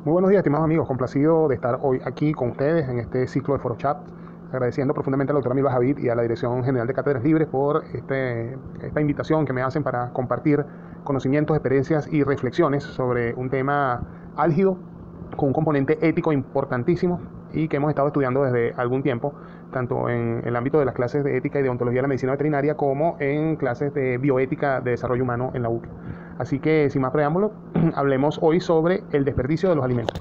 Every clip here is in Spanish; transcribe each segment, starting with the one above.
Muy buenos días, estimados amigos. Complacido de estar hoy aquí con ustedes en este ciclo de Foro Chat. Agradeciendo profundamente a la doctora Milva Javid y a la Dirección General de Cátedras Libres por esta invitación que me hacen para compartir conocimientos, experiencias y reflexiones sobre un tema álgido con un componente ético importantísimo y que hemos estado estudiando desde algún tiempo, tanto en el ámbito de las clases de ética y de ontología de la medicina veterinaria como en clases de bioética de desarrollo humano en la UCLA. Así que, sin más preámbulo, hablemos hoy sobre el desperdicio de los alimentos.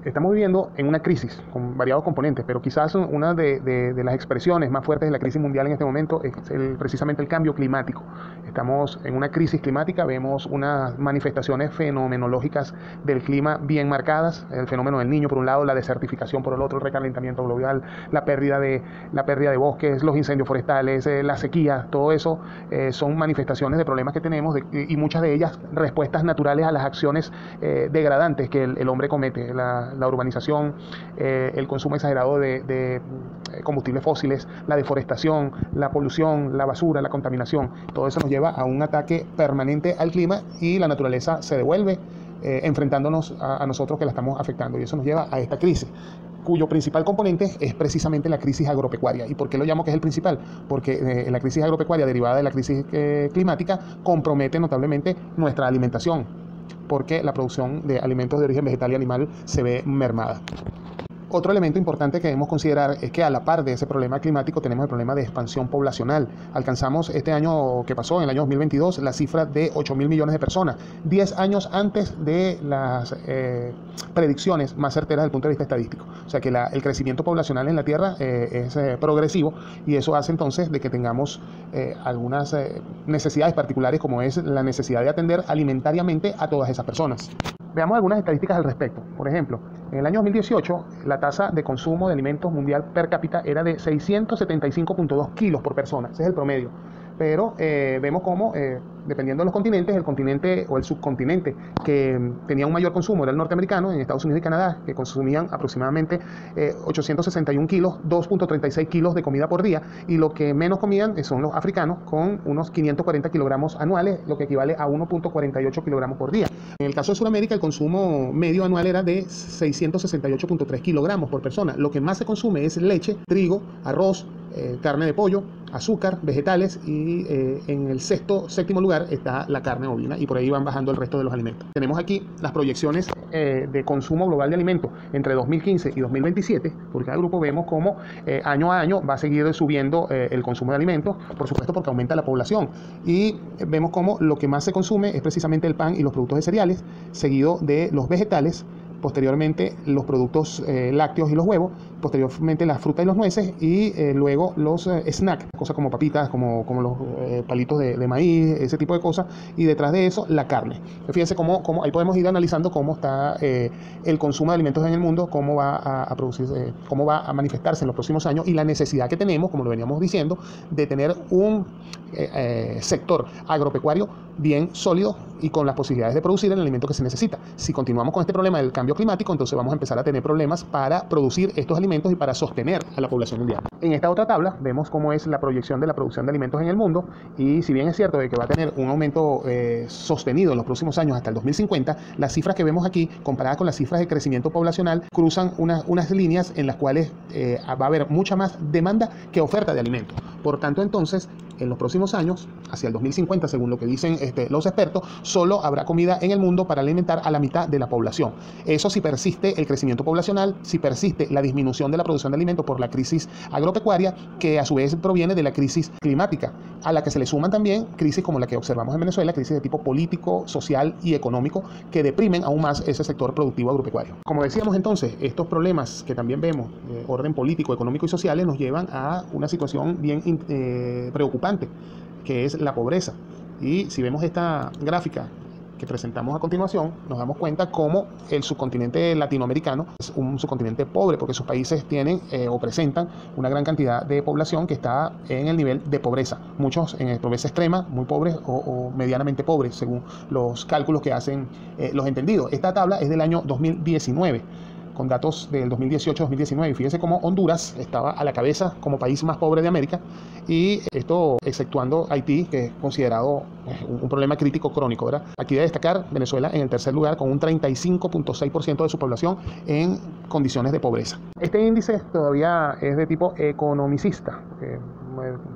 Estamos viviendo en una crisis con variados componentes, pero quizás una de las expresiones más fuertes de la crisis mundial en este momento es precisamente el cambio climático. Estamos en una crisis climática, vemos unas manifestaciones fenomenológicas del clima bien marcadas, el fenómeno del Niño por un lado, la desertificación por el otro, el recalentamiento global, la pérdida de bosques, los incendios forestales, la sequía, todo eso son manifestaciones de problemas que tenemos y muchas de ellas respuestas naturales a las acciones degradantes que el hombre comete. La urbanización, el consumo exagerado de combustibles fósiles, la deforestación, la polución, la basura, la contaminación, todo eso nos lleva a un ataque permanente al clima y la naturaleza se devuelve enfrentándonos a nosotros que la estamos afectando, y eso nos lleva a esta crisis, cuyo principal componente es precisamente la crisis agropecuaria. ¿Y por qué lo llamo que es el principal? Porque la crisis agropecuaria derivada de la crisis climática compromete notablemente nuestra alimentación, porque la producción de alimentos de origen vegetal y animal se ve mermada. Otro elemento importante que debemos considerar es que a la par de ese problema climático tenemos el problema de expansión poblacional. Alcanzamos este año que pasó, en el año 2022, la cifra de 8.000 millones de personas, 10 años antes de las predicciones más certeras desde el punto de vista estadístico. O sea que el crecimiento poblacional en la Tierra es progresivo, y eso hace entonces de que tengamos algunas necesidades particulares, como es la necesidad de atender alimentariamente a todas esas personas. Veamos algunas estadísticas al respecto. Por ejemplo, en el año 2018, la tasa de consumo de alimentos mundial per cápita era de 675.2 kilos por persona. Ese es el promedio. Pero vemos cómo, dependiendo de los continentes, el continente o el subcontinente que tenía un mayor consumo era el norteamericano, en Estados Unidos y Canadá, que consumían aproximadamente 861 kilos, 2.36 kilos de comida por día, y lo que menos comían son los africanos, con unos 540 kilogramos anuales, lo que equivale a 1.48 kilogramos por día. En el caso de Sudamérica, el consumo medio anual era de 668.3 kilogramos por persona. Lo que más se consume es leche, trigo, arroz, carne de pollo, azúcar, vegetales, y en el séptimo lugar está la carne bovina, y por ahí van bajando el resto de los alimentos. Tenemos aquí las proyecciones de consumo global de alimentos entre 2015 y 2027. Por cada grupo vemos cómo año a año va a seguir subiendo el consumo de alimentos, por supuesto porque aumenta la población, y vemos cómo lo que más se consume es precisamente el pan y los productos de cereales, seguido de los vegetales, posteriormente los productos lácteos y los huevos, posteriormente las frutas y los nueces, y luego los snacks, cosas como papitas, como los palitos de maíz, ese tipo de cosas, y detrás de eso la carne. Fíjense cómo ahí podemos ir analizando cómo está el consumo de alimentos en el mundo, cómo va a producirse, cómo va a manifestarse en los próximos años, y la necesidad que tenemos, como lo veníamos diciendo, de tener un sector agropecuario bien sólido y con las posibilidades de producir el alimento que se necesita. Si continuamos con este problema del cambio climático, entonces vamos a empezar a tener problemas para producir estos alimentos y para sostener a la población mundial. En esta otra tabla vemos cómo es la proyección de la producción de alimentos en el mundo, y si bien es cierto de que va a tener un aumento sostenido en los próximos años hasta el 2050, las cifras que vemos aquí, comparadas con las cifras de crecimiento poblacional, cruzan unas líneas en las cuales va a haber mucha más demanda que oferta de alimentos. Por tanto, entonces, en los próximos años, hacia el 2050, según lo que dicen los expertos, solo habrá comida en el mundo para alimentar a la mitad de la población. Eso si persiste el crecimiento poblacional, si persiste la disminución de la producción de alimentos por la crisis agropecuaria, que a su vez proviene de la crisis climática, a la que se le suman también crisis como la que observamos en Venezuela, crisis de tipo político, social y económico, que deprimen aún más ese sector productivo agropecuario. Como decíamos entonces, estos problemas que también vemos de orden político, económico y sociales nos llevan a una situación bien preocupante, que es la pobreza. Y si vemos esta gráfica que presentamos a continuación, nos damos cuenta cómo el subcontinente latinoamericano es un subcontinente pobre, porque sus países tienen o presentan una gran cantidad de población que está en el nivel de pobreza. Muchos en pobreza extrema, muy pobres o medianamente pobres, según los cálculos que hacen los entendidos. Esta tabla es del año 2019. con datos del 2018-2019. Y fíjense cómo Honduras estaba a la cabeza como país más pobre de América, y esto exceptuando Haití, que es considerado un problema crítico crónico, ¿verdad? Aquí debe destacar Venezuela en el tercer lugar con un 35.6% de su población en condiciones de pobreza. Este índice todavía es de tipo economicista.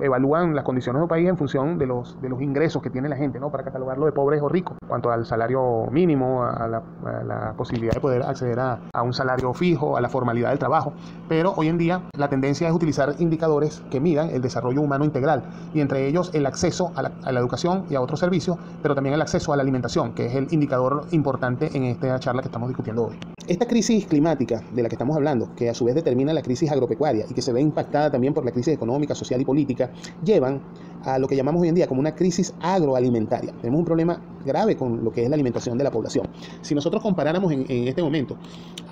Evalúan las condiciones de un país en función de los ingresos que tiene la gente, ¿no? Para catalogarlo de pobres o ricos, cuanto al salario mínimo, a la posibilidad de poder acceder a un salario fijo, a la formalidad del trabajo. Pero hoy en día la tendencia es utilizar indicadores que midan el desarrollo humano integral, y entre ellos el acceso a la educación y a otros servicios, pero también el acceso a la alimentación, que es el indicador importante en esta charla que estamos discutiendo hoy. Esta crisis climática de la que estamos hablando, que a su vez determina la crisis agropecuaria y que se ve impactada también por la crisis económica, social y política, llevan a lo que llamamos hoy en día como una crisis agroalimentaria. Tenemos un problema grave con lo que es la alimentación de la población. Si nosotros comparáramos en este momento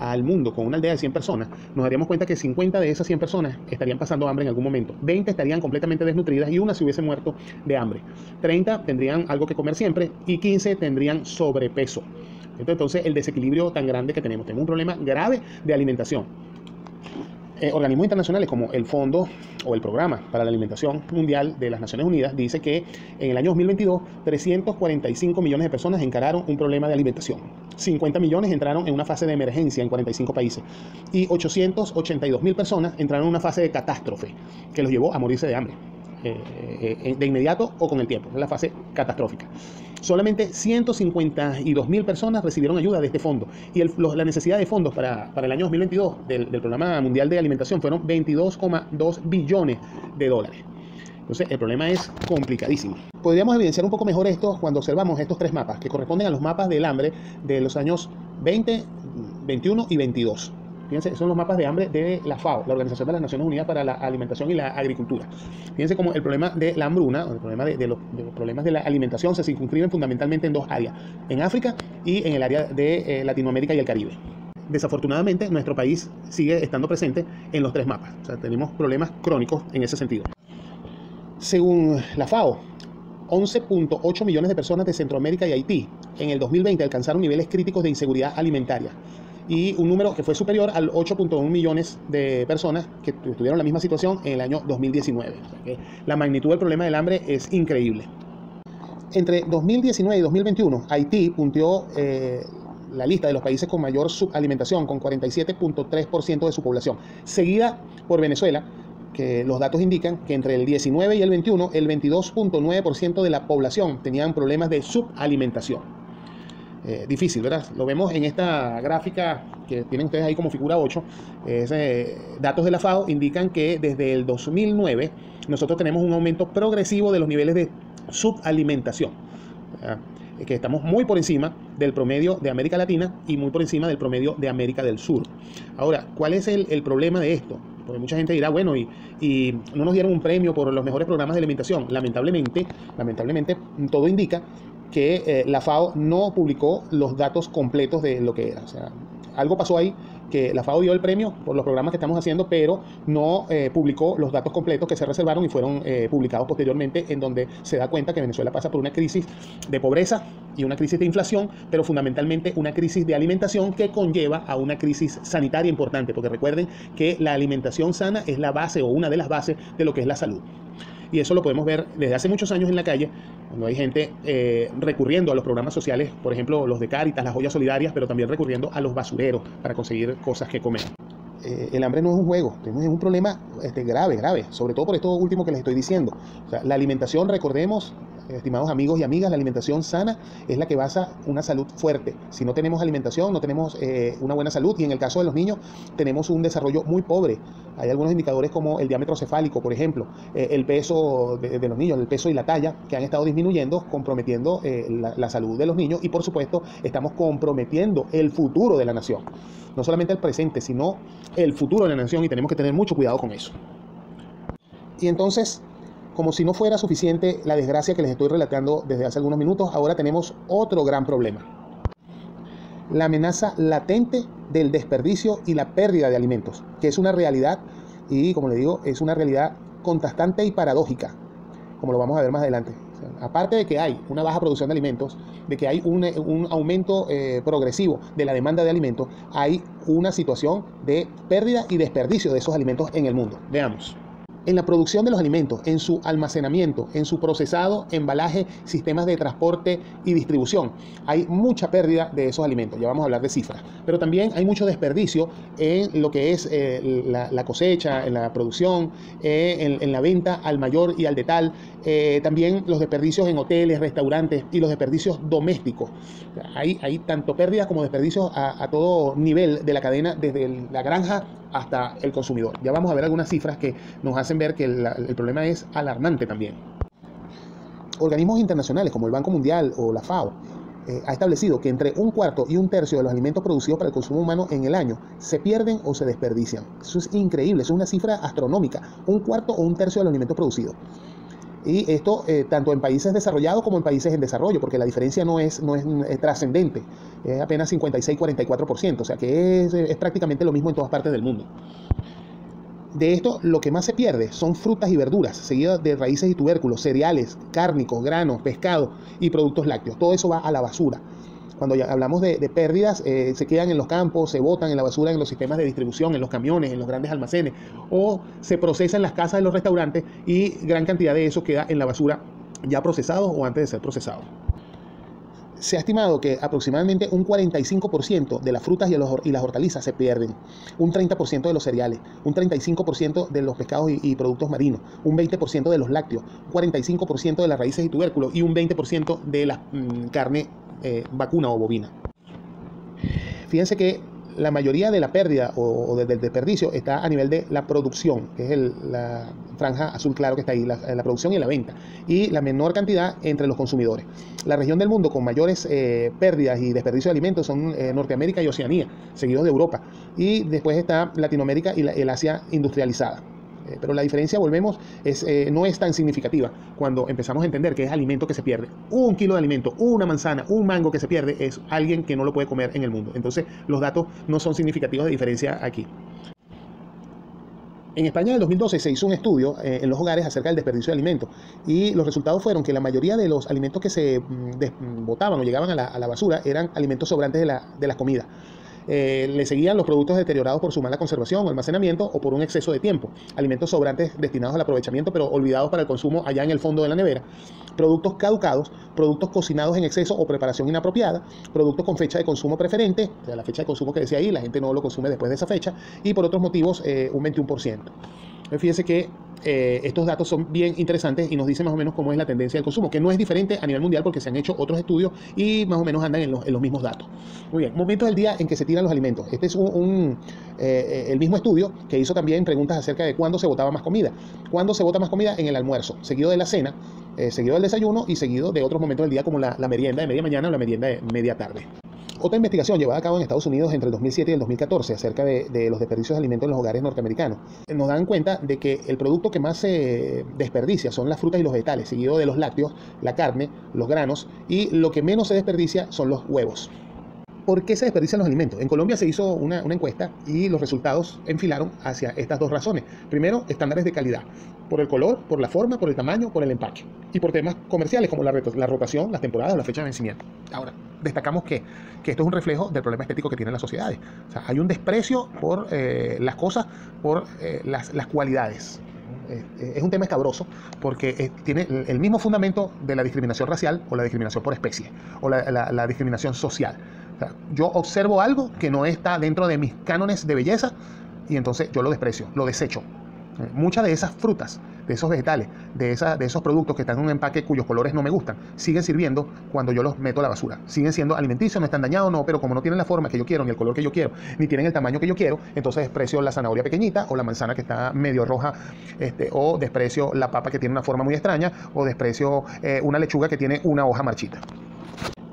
al mundo con una aldea de 100 personas, nos daríamos cuenta que 50 de esas 100 personas estarían pasando hambre en algún momento, 20 estarían completamente desnutridas y una se hubiese muerto de hambre, 30 tendrían algo que comer siempre y 15 tendrían sobrepeso. Entonces, el desequilibrio tan grande que tenemos un problema grave de alimentación. Organismos internacionales como el Fondo o el Programa para la Alimentación Mundial de las Naciones Unidas dice que en el año 2022 345 millones de personas encararon un problema de alimentación. 50 millones entraron en una fase de emergencia en 45 países y 882.000 personas entraron en una fase de catástrofe que los llevó a morirse de hambre. De inmediato o con el tiempo, es la fase catastrófica. Solamente 152.000 personas recibieron ayuda de este fondo, y la necesidad de fondos para el año 2022 del Programa Mundial de Alimentación fueron 22,2 billones de dólares. Entonces el problema es complicadísimo. Podríamos evidenciar un poco mejor esto cuando observamos estos tres mapas que corresponden a los mapas del hambre de los años 20, 21 y 22. Fíjense, son los mapas de hambre de la FAO, la Organización de las Naciones Unidas para la Alimentación y la Agricultura. Fíjense cómo el problema de la hambruna, el problema de los problemas de la alimentación se circunscriben fundamentalmente en dos áreas, en África y en el área de Latinoamérica y el Caribe. Desafortunadamente, nuestro país sigue estando presente en los tres mapas. O sea, tenemos problemas crónicos en ese sentido. Según la FAO, 11.8 millones de personas de Centroamérica y Haití en el 2020 alcanzaron niveles críticos de inseguridad alimentaria, y un número que fue superior al 8.1 millones de personas que tuvieron la misma situación en el año 2019. O sea que la magnitud del problema del hambre es increíble. Entre 2019 y 2021, Haití punteó la lista de los países con mayor subalimentación, con 47.3% de su población, seguida por Venezuela, que los datos indican que entre el 19 y el 21, el 22.9% de la población tenían problemas de subalimentación. Difícil, ¿verdad? Lo vemos en esta gráfica que tienen ustedes ahí como figura 8. Datos de la FAO indican que desde el 2009 nosotros tenemos un aumento progresivo de los niveles de subalimentación, que estamos muy por encima del promedio de América Latina y muy por encima del promedio de América del Sur. Ahora, ¿cuál es el problema de esto? Porque mucha gente dirá, bueno, y no nos dieron un premio por los mejores programas de alimentación. Lamentablemente, todo indica que la FAO no publicó los datos completos de lo que era. O sea, algo pasó ahí, que la FAO dio el premio por los programas que estamos haciendo, pero no publicó los datos completos que se reservaron y fueron publicados posteriormente, en donde se da cuenta que Venezuela pasa por una crisis de pobreza y una crisis de inflación, pero fundamentalmente una crisis de alimentación que conlleva a una crisis sanitaria importante, porque recuerden que la alimentación sana es la base o una de las bases de lo que es la salud. Y eso lo podemos ver desde hace muchos años en la calle, cuando hay gente recurriendo a los programas sociales, por ejemplo, los de Cáritas, las ollas solidarias, pero también recurriendo a los basureros para conseguir cosas que comer. El hambre no es un juego, es un problema grave, sobre todo por esto último que les estoy diciendo. O sea, la alimentación, recordemos, estimados amigos y amigas, la alimentación sana es la que basa una salud fuerte. Si no tenemos alimentación, no tenemos una buena salud, y en el caso de los niños tenemos un desarrollo muy pobre. Hay algunos indicadores como el diámetro cefálico, por ejemplo, el peso de los niños, el peso y la talla, que han estado disminuyendo, comprometiendo la salud de los niños, y por supuesto estamos comprometiendo el futuro de la nación. No solamente el presente, sino el futuro de la nación, y tenemos que tener mucho cuidado con eso. Y entonces, como si no fuera suficiente la desgracia que les estoy relatando desde hace algunos minutos, ahora tenemos otro gran problema: la amenaza latente del desperdicio y la pérdida de alimentos, que es una realidad, y como les digo, es una realidad contrastante y paradójica. como lo vamos a ver más adelante. O sea, aparte de que hay una baja producción de alimentos, de que hay un aumento progresivo de la demanda de alimentos, hay una situación de pérdida y desperdicio de esos alimentos en el mundo. Veamos. En la producción de los alimentos, en su almacenamiento, en su procesado, embalaje, sistemas de transporte y distribución, hay mucha pérdida de esos alimentos. Ya vamos a hablar de cifras. Pero también hay mucho desperdicio en lo que es la cosecha, en la producción, en la venta al mayor y al detal. También los desperdicios en hoteles, restaurantes y los desperdicios domésticos. Hay tanto pérdidas como desperdicios a todo nivel de la cadena, desde la granja hasta el consumidor. Ya vamos a ver algunas cifras que nos hacen ver que el problema es alarmante también. Organismos internacionales como el Banco Mundial o la FAO ha establecido que entre un cuarto y un tercio de los alimentos producidos para el consumo humano en el año se pierden o se desperdician. Eso es increíble, eso es una cifra astronómica. Un cuarto o un tercio de los alimentos producidos. Y esto tanto en países desarrollados como en países en desarrollo, porque la diferencia no es trascendente, es apenas 56-44%, o sea que es prácticamente lo mismo en todas partes del mundo. De esto, lo que más se pierde son frutas y verduras, seguidas de raíces y tubérculos, cereales, cárnicos, granos, pescado y productos lácteos. Todo eso va a la basura. Cuando ya hablamos de pérdidas, se quedan en los campos, se botan en la basura en los sistemas de distribución, en los camiones, en los grandes almacenes, o se procesa en las casas de los restaurantes y gran cantidad de eso queda en la basura ya procesado o antes de ser procesado. Se ha estimado que aproximadamente un 45% de las frutas y las hortalizas se pierden, un 30% de los cereales, un 35% de los pescados y productos marinos, un 20% de los lácteos, un 45% de las raíces y tubérculos y un 20% de la carne vacuna o bovina. Fíjense que la mayoría de la pérdida o del desperdicio está a nivel de la producción, que es la franja azul claro que está ahí, la producción y la venta, y la menor cantidad entre los consumidores. La región del mundo con mayores pérdidas y desperdicio de alimentos son Norteamérica y Oceanía, seguidos de Europa, y después está Latinoamérica y el Asia industrializada. Pero la diferencia, volvemos, no es tan significativa cuando empezamos a entender que es alimento que se pierde. Un kilo de alimento, una manzana, un mango que se pierde es alguien que no lo puede comer en el mundo. Entonces los datos no son significativos de diferencia aquí. En España en el 2012 se hizo un estudio en los hogares acerca del desperdicio de alimentos y los resultados fueron que la mayoría de los alimentos que se botaban o llegaban a la basura eran alimentos sobrantes de las comidas. Le seguían los productos deteriorados por su mala conservación o almacenamiento o por un exceso de tiempo, alimentos sobrantes destinados al aprovechamiento pero olvidados para el consumo allá en el fondo de la nevera, productos caducados, productos cocinados en exceso o preparación inapropiada, productos con fecha de consumo preferente, o sea, la fecha de consumo que decía ahí, la gente no lo consume después de esa fecha, y por otros motivos un 21%. Fíjense que estos datos son bien interesantes y nos dicen más o menos cómo es la tendencia del consumo, que no es diferente a nivel mundial porque se han hecho otros estudios y más o menos andan en los mismos datos. Muy bien, momentos del día en que se tiran los alimentos. Este es el mismo estudio que hizo también preguntas acerca de cuándo se botaba más comida. ¿Cuándo se bota más comida? En el almuerzo, seguido de la cena, seguido del desayuno y seguido de otros momentos del día como la merienda de media mañana o la merienda de media tarde. Otra investigación llevada a cabo en Estados Unidos entre el 2007 y el 2014 acerca de los desperdicios de alimentos en los hogares norteamericanos nos dan cuenta de que el producto que más se desperdicia son las frutas y los vegetales, seguido de los lácteos, la carne, los granos, y lo que menos se desperdicia son los huevos. ¿Por qué se desperdician los alimentos? En Colombia se hizo una encuesta y los resultados enfilaron hacia estas dos razones. Primero, estándares de calidad, por el color, por la forma, por el tamaño, por el empaque, y por temas comerciales como la rotación, las temporadas o la fecha de vencimiento. Ahora, destacamos que esto es un reflejo del problema estético que tienen las sociedades. O sea, hay un desprecio por las cosas, por las cualidades. Es un tema escabroso porque tiene el mismo fundamento de la discriminación racial o la discriminación por especie o la discriminación social. O sea, yo observo algo que no está dentro de mis cánones de belleza y entonces yo lo desprecio, lo desecho. Muchas de esas frutas, de esos vegetales, de esos productos que están en un empaque cuyos colores no me gustan, siguen sirviendo cuando yo los meto a la basura. Siguen siendo alimenticios, no están dañados, no, pero como no tienen la forma que yo quiero, ni el color que yo quiero, ni tienen el tamaño que yo quiero, entonces desprecio la zanahoria pequeñita o la manzana que está medio roja, o desprecio la papa que tiene una forma muy extraña, o desprecio una lechuga que tiene una hoja marchita.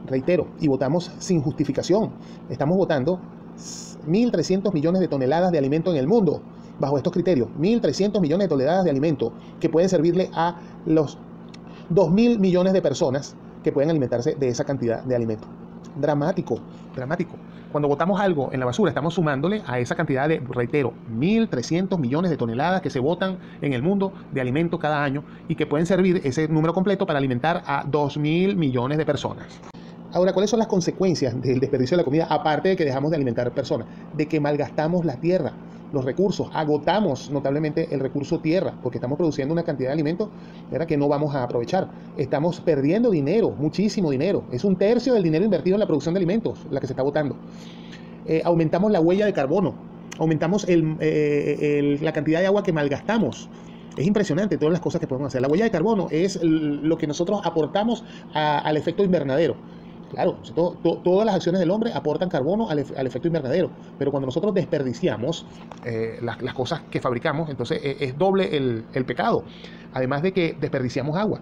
Reitero, y votamos sin justificación. Estamos votando 1.300 millones de toneladas de alimento en el mundo. Bajo estos criterios, 1.300 millones de toneladas de alimento que pueden servirle a los 2.000 millones de personas que pueden alimentarse de esa cantidad de alimento. Dramático, dramático. Cuando botamos algo en la basura, estamos sumándole a esa cantidad de, reitero, 1.300 millones de toneladas que se botan en el mundo de alimentos cada año y que pueden servir ese número completo para alimentar a 2.000 millones de personas. Ahora, ¿cuáles son las consecuencias del desperdicio de la comida? Aparte de que dejamos de alimentar personas, de que malgastamos la tierra, los recursos, agotamos notablemente el recurso tierra, porque estamos produciendo una cantidad de alimentos, ¿verdad?, que no vamos a aprovechar. Estamos perdiendo dinero, muchísimo dinero. Es 1/3 del dinero invertido en la producción de alimentos, la que se está botando. Aumentamos la huella de carbono, aumentamos la cantidad de agua que malgastamos. Es impresionante todas las cosas que podemos hacer. La huella de carbono es lo que nosotros aportamos al efecto invernadero. Claro, todas las acciones del hombre aportan carbono al efecto invernadero, pero cuando nosotros desperdiciamos las cosas que fabricamos, entonces es doble el pecado, además de que desperdiciamos agua.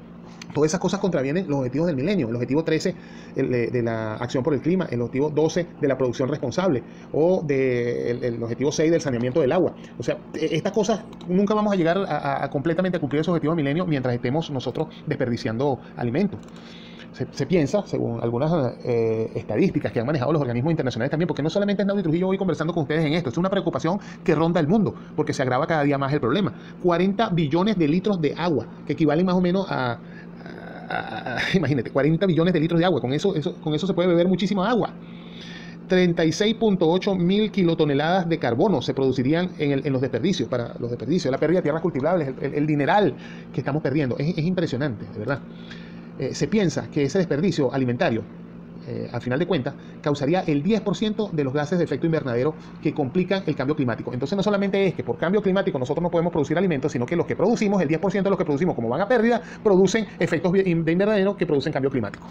Todas esas cosas contravienen los objetivos del milenio, el objetivo 13 de la acción por el clima, el objetivo 12 de la producción responsable o el objetivo 6 del saneamiento del agua. O sea, estas cosas nunca vamos a llegar a completamente a cumplir esos objetivos del milenio mientras estemos nosotros desperdiciando alimentos. Se piensa, según algunas estadísticas que han manejado los organismos internacionales también, porque no solamente es Naudi Trujillo hoy conversando con ustedes en esto, es una preocupación que ronda el mundo, porque se agrava cada día más el problema. 40 billones de litros de agua, que equivalen más o menos imagínate, 40 billones de litros de agua, con eso se puede beber muchísima agua. 36.8 mil kilotoneladas de carbono se producirían en los desperdicios, para los desperdicios, la pérdida de tierras cultivables, el dineral que estamos perdiendo. Es impresionante, de verdad. Se piensa que ese desperdicio alimentario, al final de cuentas, causaría el 10% de los gases de efecto invernadero que complican el cambio climático. Entonces no solamente es que por cambio climático nosotros no podemos producir alimentos, sino que los que producimos, el 10% de los que producimos, como van a pérdida, producen efectos de invernadero que producen cambio climático.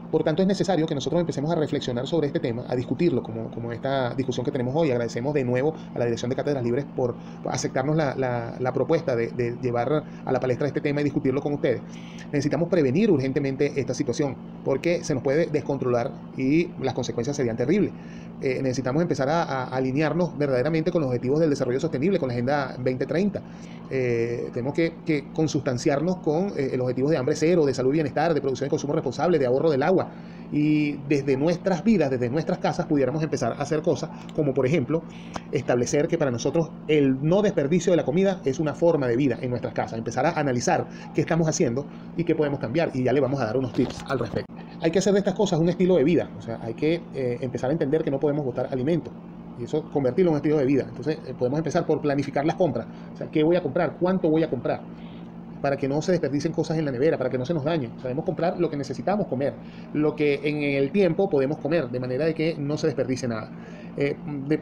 Por tanto, es necesario que nosotros empecemos a reflexionar sobre este tema, a discutirlo, como esta discusión que tenemos hoy. Agradecemos de nuevo a la Dirección de Cátedras Libres por aceptarnos la propuesta de llevar a la palestra este tema y discutirlo con ustedes. Necesitamos prevenir urgentemente esta situación, porque se nos puede descontrolar y las consecuencias serían terribles. Necesitamos empezar a alinearnos verdaderamente con los objetivos del desarrollo sostenible, con la Agenda 2030. Tenemos que consustanciarnos con los objetivos de hambre cero, de salud y bienestar, de producción y consumo responsable, de ahorro del agua. Y desde nuestras vidas, desde nuestras casas, pudiéramos empezar a hacer cosas como, por ejemplo, establecer que para nosotros el no desperdicio de la comida es una forma de vida en nuestras casas. Empezar a analizar qué estamos haciendo y qué podemos cambiar. Y ya le vamos a dar unos tips al respecto. Hay que hacer de estas cosas un estilo de vida. O sea, hay que empezar a entender que no podemos botar alimentos. Y eso convertirlo en un estilo de vida. Entonces, podemos empezar por planificar las compras. O sea, ¿qué voy a comprar? ¿Cuánto voy a comprar? Para que no se desperdicien cosas en la nevera, para que no se nos dañen. Sabemos comprar lo que necesitamos comer, lo que en el tiempo podemos comer, de manera de que no se desperdicie nada.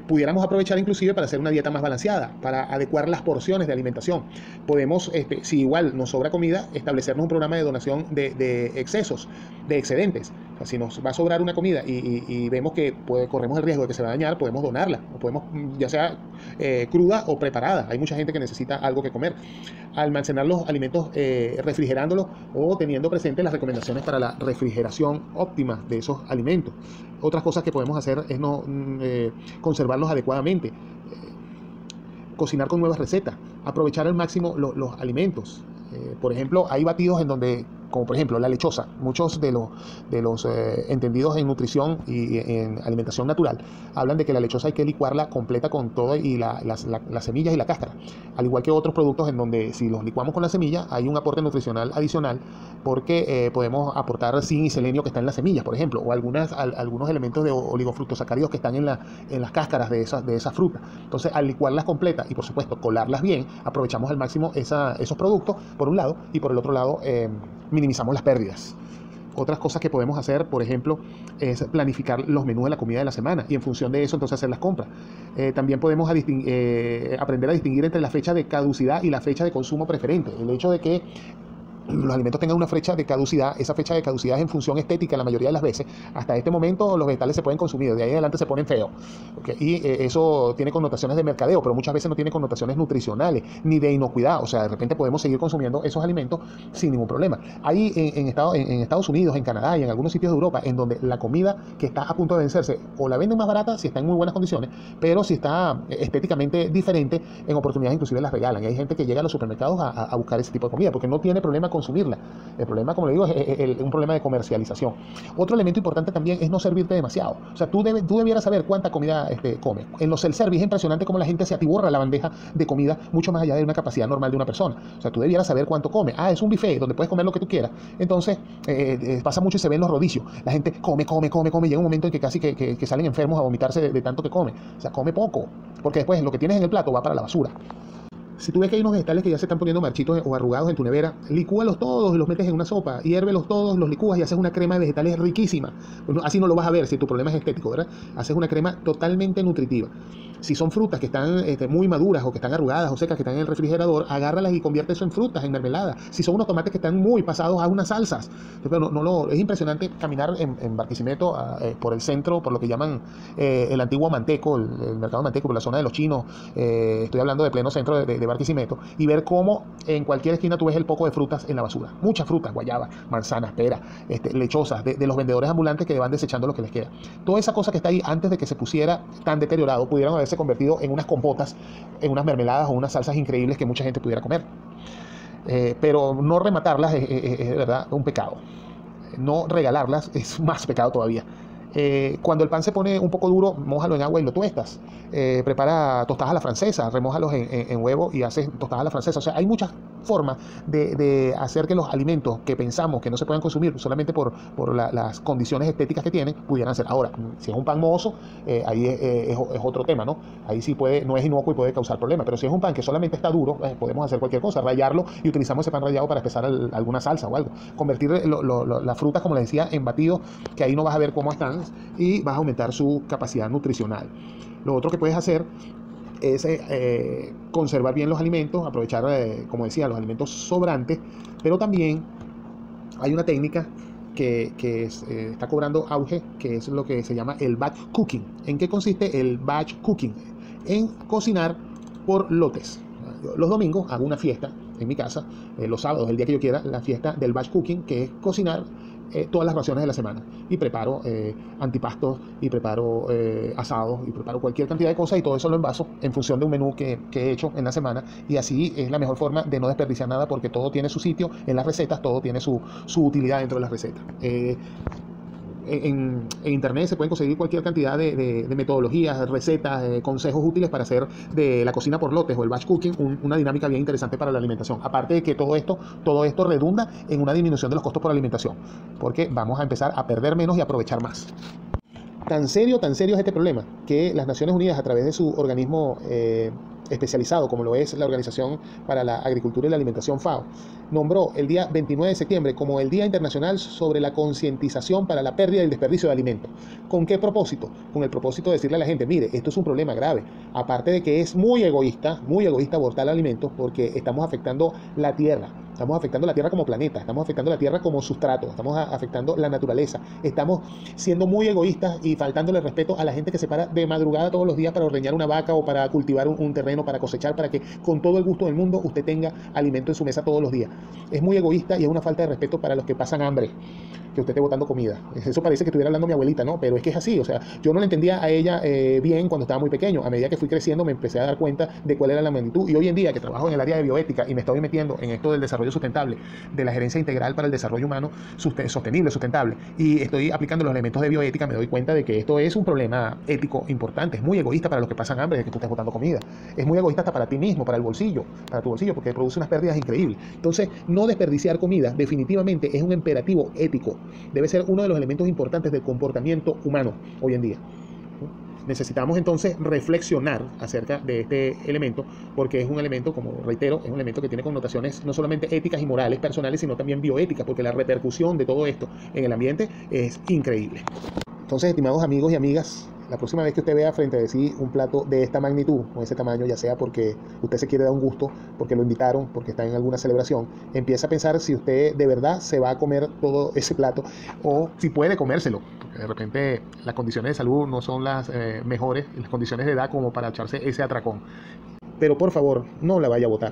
Pudiéramos aprovechar inclusive para hacer una dieta más balanceada, para adecuar las porciones de alimentación. Podemos, si igual nos sobra comida, establecernos un programa de donación de excesos, de excedentes. O sea, si nos va a sobrar una comida y vemos que corremos el riesgo de que se va a dañar, podemos donarla, o podemos, ya sea cruda o preparada. Hay mucha gente que necesita algo que comer. Almacenar los alimentos refrigerándolos o teniendo presente las recomendaciones para la refrigeración óptima de esos alimentos. Otras cosas que podemos hacer es conservarlos adecuadamente, cocinar con nuevas recetas, aprovechar al máximo los alimentos. Por ejemplo, hay batidos en donde, como por ejemplo la lechosa, muchos de los entendidos en nutrición y en alimentación natural hablan de que la lechosa hay que licuarla completa con todo y las semillas y la cáscara, al igual que otros productos en donde si los licuamos con la semilla hay un aporte nutricional adicional, porque podemos aportar zinc y selenio que está en las semillas, por ejemplo, o algunos elementos de oligofructosacáridos que están en las cáscaras de esa fruta. Entonces, al licuarlas completas y por supuesto colarlas bien, aprovechamos al máximo esos productos por un lado, y por el otro lado minimizamos las pérdidas. Otras cosas que podemos hacer, por ejemplo, es planificar los menús de la comida de la semana y en función de eso entonces hacer las compras. También podemos aprender a distinguir entre la fecha de caducidad y la fecha de consumo preferente. El hecho de que los alimentos tengan una fecha de caducidad, esa fecha de caducidad es en función estética la mayoría de las veces. Hasta este momento los vegetales se pueden consumir, de ahí en adelante se ponen feos, ¿okay? Y eso tiene connotaciones de mercadeo, pero muchas veces no tiene connotaciones nutricionales ni de inocuidad. O sea, de repente podemos seguir consumiendo esos alimentos sin ningún problema. Hay en Estados Unidos, en Canadá y en algunos sitios de Europa en donde la comida que está a punto de vencerse o la venden más barata si está en muy buenas condiciones, pero si está estéticamente diferente, en oportunidades inclusive las regalan. Y hay gente que llega a los supermercados a buscar ese tipo de comida porque no tiene problema con consumirla. El problema, como le digo, es un problema de comercialización. Otro elemento importante también es no servirte demasiado. O sea, tú debieras saber cuánta comida come. En los self-service es impresionante cómo la gente se atiborra la bandeja de comida mucho más allá de una capacidad normal de una persona. O sea, tú debieras saber cuánto come. Ah, es un buffet donde puedes comer lo que tú quieras. Entonces, pasa mucho y se ven los rodicios. La gente come. Llega un momento en que casi que salen enfermos a vomitarse de tanto que come. O sea, come poco. Porque después lo que tienes en el plato va para la basura. Si tú ves que hay unos vegetales que ya se están poniendo marchitos o arrugados en tu nevera, licúalos todos y los metes en una sopa, hiérvelos todos, los licúas y haces una crema de vegetales riquísima. Así no lo vas a ver si tu problema es estético, ¿verdad? Haces una crema totalmente nutritiva. Si son frutas que están muy maduras o que están arrugadas o secas, que están en el refrigerador, agárralas y convierte eso en frutas, en mermelada. Si son unos tomates que están muy pasados, haz unas salsas. Es impresionante caminar en Barquisimeto por el centro, por lo que llaman el antiguo Manteco, el mercado Manteco, por la zona de los chinos. Estoy hablando de pleno centro de Barquisimeto, y ver cómo en cualquier esquina tú ves el poco de frutas en la basura. Muchas frutas, guayabas, manzanas, peras, lechosas, de los vendedores ambulantes que van desechando lo que les queda. Toda esa cosa que está ahí antes de que se pusiera tan deteriorado, pudieran haberse convertido en unas compotas, en unas mermeladas o unas salsas increíbles que mucha gente pudiera comer. Pero no rematarlas es de verdad un pecado. No regalarlas es más pecado todavía. Cuando el pan se pone un poco duro, mójalo en agua y lo tuestas. Prepara tostadas a la francesa, remójalos en huevo y haces tostadas a la francesa. O sea, hay muchas formas de hacer que los alimentos que pensamos que no se puedan consumir solamente por las condiciones estéticas que tienen, pudieran ser. Ahora, si es un pan mohoso, ahí es otro tema, ¿no? Ahí sí no es inocuo y puede causar problemas. Pero si es un pan que solamente está duro, podemos hacer cualquier cosa, rallarlo y utilizamos ese pan rallado para espesar alguna salsa o algo. Convertir las frutas, como les decía, en batidos, que ahí no vas a ver cómo están, y vas a aumentar su capacidad nutricional. Lo otro que puedes hacer es conservar bien los alimentos, aprovechar, como decía, los alimentos sobrantes, pero también hay una técnica que está cobrando auge, que es lo que se llama el batch cooking. ¿En qué consiste el batch cooking? En cocinar por lotes. Los domingos hago una fiesta en mi casa, los sábados, el día que yo quiera, la fiesta del batch cooking, que es cocinar todas las raciones de la semana, y preparo antipastos, y preparo asados, y preparo cualquier cantidad de cosas, y todo eso lo envaso en función de un menú que he hecho en la semana, y así es la mejor forma de no desperdiciar nada, porque todo tiene su sitio en las recetas, todo tiene su utilidad dentro de las recetas. En internet se pueden conseguir cualquier cantidad de metodologías, recetas, consejos útiles para hacer de la cocina por lotes o el batch cooking una dinámica bien interesante para la alimentación. Aparte de que todo esto redunda en una disminución de los costos por alimentación, porque vamos a empezar a perder menos y aprovechar más. Tan serio es este problema que las Naciones Unidas, a través de su organismo especializado, como lo es la Organización para la Agricultura y la Alimentación, FAO, nombró el día 29 de septiembre como el Día Internacional sobre la Concientización para la Pérdida y el Desperdicio de Alimentos. ¿Con qué propósito? Con el propósito de decirle a la gente, mire, esto es un problema grave. Aparte de que es muy egoísta abortar alimentos, porque estamos afectando la tierra. Estamos afectando la tierra como planeta, estamos afectando la tierra como sustrato, estamos afectando la naturaleza, estamos siendo muy egoístas y faltándole respeto a la gente que se para de madrugada todos los días para ordeñar una vaca o para cultivar un terreno, para cosechar, para que con todo el gusto del mundo usted tenga alimento en su mesa todos los días. Es muy egoísta y es una falta de respeto para los que pasan hambre, que usted esté botando comida. Eso parece que estuviera hablando mi abuelita, ¿no? Pero es que es así, o sea, yo no le entendía a ella bien cuando estaba muy pequeño. A medida que fui creciendo me empecé a dar cuenta de cuál era la magnitud, y hoy en día que trabajo en el área de bioética y me estoy metiendo en esto del desarrollo sustentable, de la gerencia integral para el desarrollo humano sostenible, sustentable, y estoy aplicando los elementos de bioética, me doy cuenta de que esto es un problema ético importante. Es muy egoísta para los que pasan hambre de que tú estés botando comida, es muy egoísta hasta para ti mismo, para tu bolsillo, porque produce unas pérdidas increíbles. Entonces, no desperdiciar comida definitivamente es un imperativo ético, debe ser uno de los elementos importantes del comportamiento humano hoy en día. Necesitamos entonces reflexionar acerca de este elemento, porque es un elemento, como reitero, es un elemento que tiene connotaciones no solamente éticas y morales personales, sino también bioéticas, porque la repercusión de todo esto en el ambiente es increíble. Entonces, estimados amigos y amigas, la próxima vez que usted vea frente a sí un plato de esta magnitud, o ese tamaño, ya sea porque usted se quiere dar un gusto, porque lo invitaron, porque está en alguna celebración, empieza a pensar si usted de verdad se va a comer todo ese plato, o si puede comérselo, porque de repente las condiciones de salud no son las mejores, las condiciones de edad como para echarse ese atracón. Pero por favor, no la vaya a botar.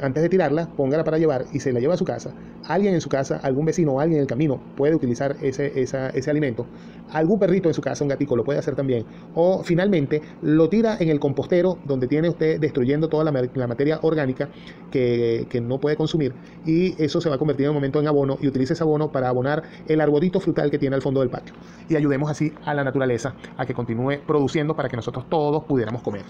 antes de tirarla, póngala para llevar y se la lleva a su casa. Alguien en su casa, algún vecino o alguien en el camino puede utilizar ese alimento. Algún perrito en su casa, un gatico, lo puede hacer también. O finalmente lo tira en el compostero donde tiene usted destruyendo toda la materia orgánica que no puede consumir, y eso se va a convertir en un momento en abono, y utilice ese abono para abonar el arbolito frutal que tiene al fondo del patio. Y ayudemos así a la naturaleza a que continúe produciendo para que nosotros todos pudiéramos comer.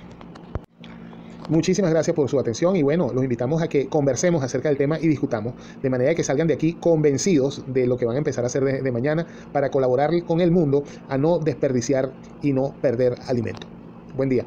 Muchísimas gracias por su atención y bueno, los invitamos a que conversemos acerca del tema y discutamos, de manera que salgan de aquí convencidos de lo que van a empezar a hacer de mañana para colaborar con el mundo a no desperdiciar y no perder alimento. Buen día.